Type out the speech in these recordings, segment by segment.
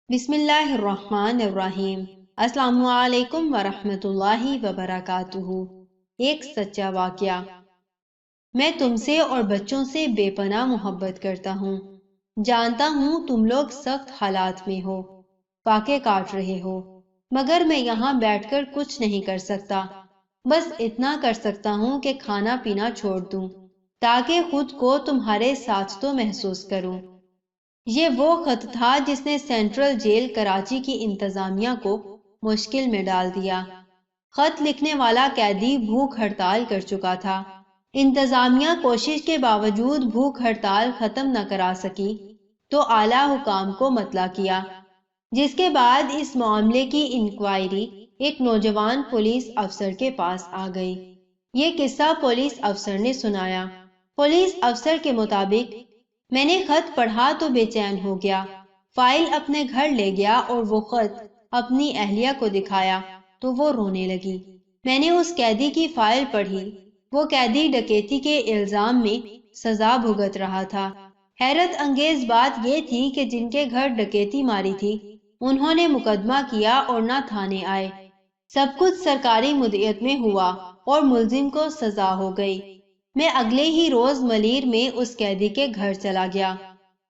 بسم اللہ الرحمن الرحیم۔ السلام علیکم ورحمۃ اللہ وبرکاتہ۔ ایک سچا واقعہ۔ میں تم سے اور بچوں سے بے پناہ محبت کرتا ہوں۔ جانتا ہوں تم لوگ سخت حالات میں ہو، فاقے کاٹ رہے ہو، مگر میں یہاں بیٹھ کر کچھ نہیں کر سکتا۔ بس اتنا کر سکتا ہوں کہ کھانا پینا چھوڑ دوں تاکہ خود کو تمہارے ساتھ تو محسوس کروں۔ یہ وہ خط تھا جس نے سینٹرل جیل کراچی کی انتظامیہ کو مشکل میں ڈال دیا۔ خط لکھنے والا قیدی بھوک ہڑتال کر چکا تھا۔ انتظامیہ کوشش کے باوجود بھوک ہڑتال ختم نہ کرا سکی تو اعلیٰ حکام کو مطلع کیا، جس کے بعد اس معاملے کی انکوائری ایک نوجوان پولیس افسر کے پاس آ گئی۔ یہ قصہ پولیس افسر نے سنایا۔ پولیس افسر کے مطابق میں نے خط پڑھا تو بے چین ہو گیا، فائل اپنے گھر لے گیا اور وہ خط اپنی اہلیہ کو دکھایا تو وہ رونے لگی۔ میں نے اس قیدی کی فائل پڑھی۔ وہ قیدی ڈکیتی کے الزام میں سزا بھگت رہا تھا۔ حیرت انگیز بات یہ تھی کہ جن کے گھر ڈکیتی ماری تھی انہوں نے مقدمہ کیا اور نہ تھانے آئے۔ سب کچھ سرکاری مدعیت میں ہوا اور ملزم کو سزا ہو گئی۔ میں اگلے ہی روز ملیر میں اس قیدی کے گھر چلا گیا۔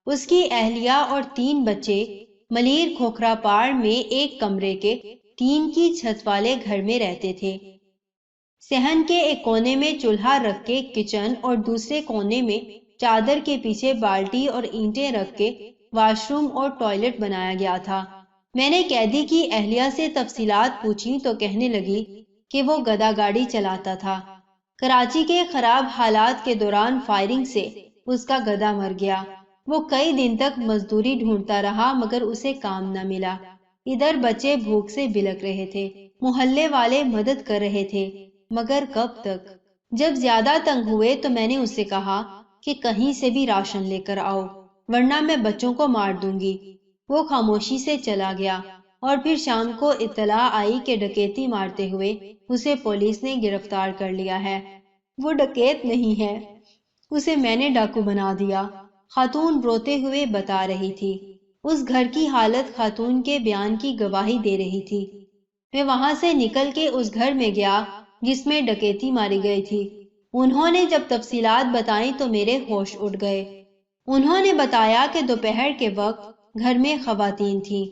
اس کی اہلیہ اور 3 بچے ملیر کھوکھرا پاڑ میں ایک کمرے کے 3 کی چھت والے گھر میں رہتے تھے۔ صحن کے ایک کونے میں چولہا رکھ کے کچن اور دوسرے کونے میں چادر کے پیچھے بالٹی اور اینٹیں رکھ کے واش روم اور ٹوائلٹ بنایا گیا تھا۔ میں نے قیدی کی اہلیہ سے تفصیلات پوچھی تو کہنے لگی کہ وہ گدا گاڑی چلاتا تھا۔ کراچی کے خراب حالات کے دوران فائرنگ سے اس کا گدا مر گیا۔ وہ کئی دن تک مزدوری ڈھونڈتا رہا مگر اسے کام نہ ملا۔ ادھر بچے بھوک سے بلک رہے تھے، محلے والے مدد کر رہے تھے، مگر کب تک؟ جب زیادہ تنگ ہوئے تو میں نے اسے کہا کہ کہیں سے بھی راشن لے کر آؤ ورنہ میں بچوں کو مار دوں گی۔ وہ خاموشی سے چلا گیا اور پھر شام کو اطلاع آئی کہ ڈکیتی مارتے ہوئے اسے پولیس نے گرفتار کر لیا ہے۔ وہ ڈکیت نہیں ہے، اسے میں نے ڈاکو بنا دیا، خاتون روتے ہوئے بتا رہی تھی۔ اس گھر کی حالت خاتون کے بیان کی گواہی دے رہی تھی۔ میں وہاں سے نکل کے اس گھر میں گیا جس میں ڈکیتی ماری گئی تھی۔ انہوں نے جب تفصیلات بتائیں تو میرے ہوش اڑ گئے۔ انہوں نے بتایا کہ دوپہر کے وقت گھر میں خواتین تھیں۔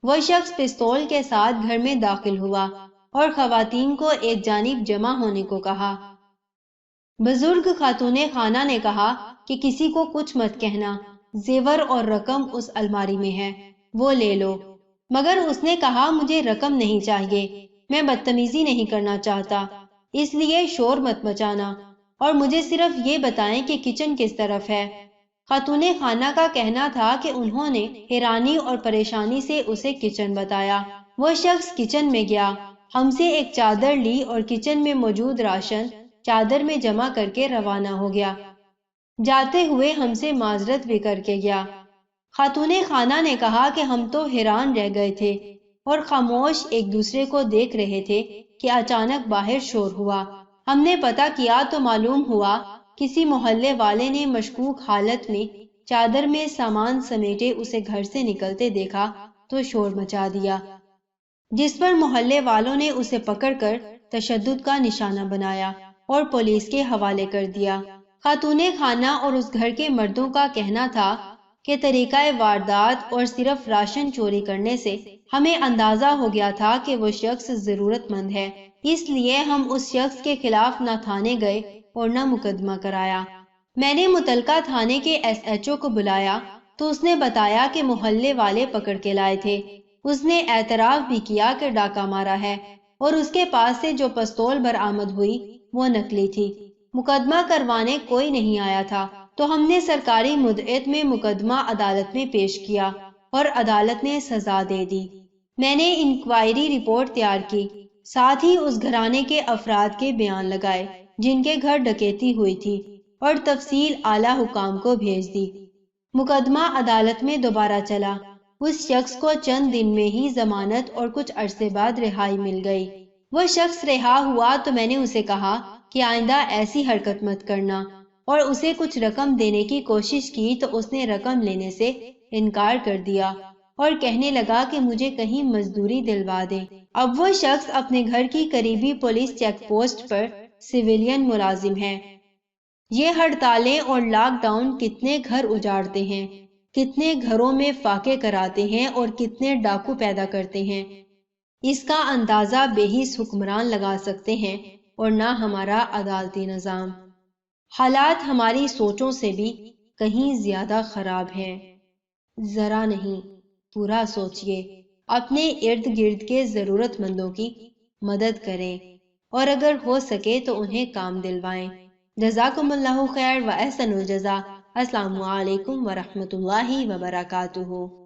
وہ شخص پستول کے ساتھ گھر میں داخل ہوا اور خواتین کو ایک جانب جمع ہونے کو کہا۔ بزرگ خاتون خانہ نے کہا کہ کسی کو کچھ مت کہنا، زیور اور رقم اس الماری میں ہے، وہ لے لو۔ مگر اس نے کہا مجھے رقم نہیں چاہیے، میں بدتمیزی نہیں کرنا چاہتا، اس لیے شور مت مچانا اور مجھے صرف یہ بتائیں کہ کچن کس طرف ہے۔ خاتون خانہ کا کہنا تھا کہ انہوں نے حیرانی اور پریشانی سے اسے کچن بتایا۔ وہ شخص کچن میں گیا، ہم سے ایک چادر لی اور کچن میں موجود راشن چادر میں جمع کر کے روانہ ہو گیا۔ جاتے ہوئے ہم سے معذرت بھی کر کے گیا۔ خاتون خانہ نے کہا کہ ہم تو حیران رہ گئے تھے اور خاموش ایک دوسرے کو دیکھ رہے تھے کہ اچانک باہر شور ہوا۔ ہم نے پتہ کیا تو معلوم ہوا کسی محلے والے نے مشکوک حالت میں چادر میں سامان سمیٹے اسے گھر سے نکلتے دیکھا تو شور مچا دیا، جس پر محلے والوں نے اسے پکڑ کر تشدد کا نشانہ بنایا اور پولیس کے حوالے کر دیا۔ خاتون خانہ اور اس گھر کے مردوں کا کہنا تھا کہ طریقہ واردات اور صرف راشن چوری کرنے سے ہمیں اندازہ ہو گیا تھا کہ وہ شخص ضرورت مند ہے، اس لیے ہم اس شخص کے خلاف نہ تھانے گئے اور نہ مقدمہ کرایا۔ میں نے متعلقہ تھانے کے SHO کو بلایا تو اس نے بتایا کہ محلے والے پکڑ کے لائے تھے۔ اس نے اعتراف بھی کیا کہ ڈاکہ مارا ہے اور اس کے پاس سے جو پستول برآمد ہوئی وہ نکلی تھی۔ مقدمہ کروانے کوئی نہیں آیا تھا تو ہم نے سرکاری مدعیت میں مقدمہ عدالت میں پیش کیا اور عدالت نے سزا دے دی۔ میں نے انکوائری رپورٹ تیار کی، ساتھ ہی اس گھرانے کے افراد کے بیان لگائے جن کے گھر ڈکیتی ہوئی تھی اور تفصیل اعلیٰ حکام کو بھیج دی۔ مقدمہ عدالت میں دوبارہ چلا۔ اس شخص کو چند دن میں ہی ضمانت اور کچھ عرصے بعد رہائی مل گئی۔ وہ شخص رہا ہوا تو میں نے اسے کہا کہ آئندہ ایسی حرکت مت کرنا اور اسے کچھ رقم دینے کی کوشش کی تو اس نے رقم لینے سے انکار کر دیا اور کہنے لگا کہ مجھے کہیں مزدوری دلوا دے۔ اب وہ شخص اپنے گھر کی قریبی پولیس چیک پوسٹ پر سویلین ملازم ہے۔ یہ ہڑتالیں اور لاک ڈاؤن کتنے گھر اجاڑتے ہیں، کتنے گھروں میں فاقے کراتے ہیں اور کتنے ڈاکو پیدا کرتے ہیں، اس کا اندازہ بے حس حکمران لگا سکتے ہیں اور نہ ہمارا عدالتی نظام۔ حالات ہماری سوچوں سے بھی کہیں زیادہ خراب ہیں۔ ذرا نہیں، پورا سوچئے، اپنے ارد گرد کے ضرورت مندوں کی مدد کریں اور اگر ہو سکے تو انہیں کام دلوائیں۔ جزاکم اللہ خیر و احسن الجزا۔ السلام علیکم ورحمۃ اللہ وبرکاتہ۔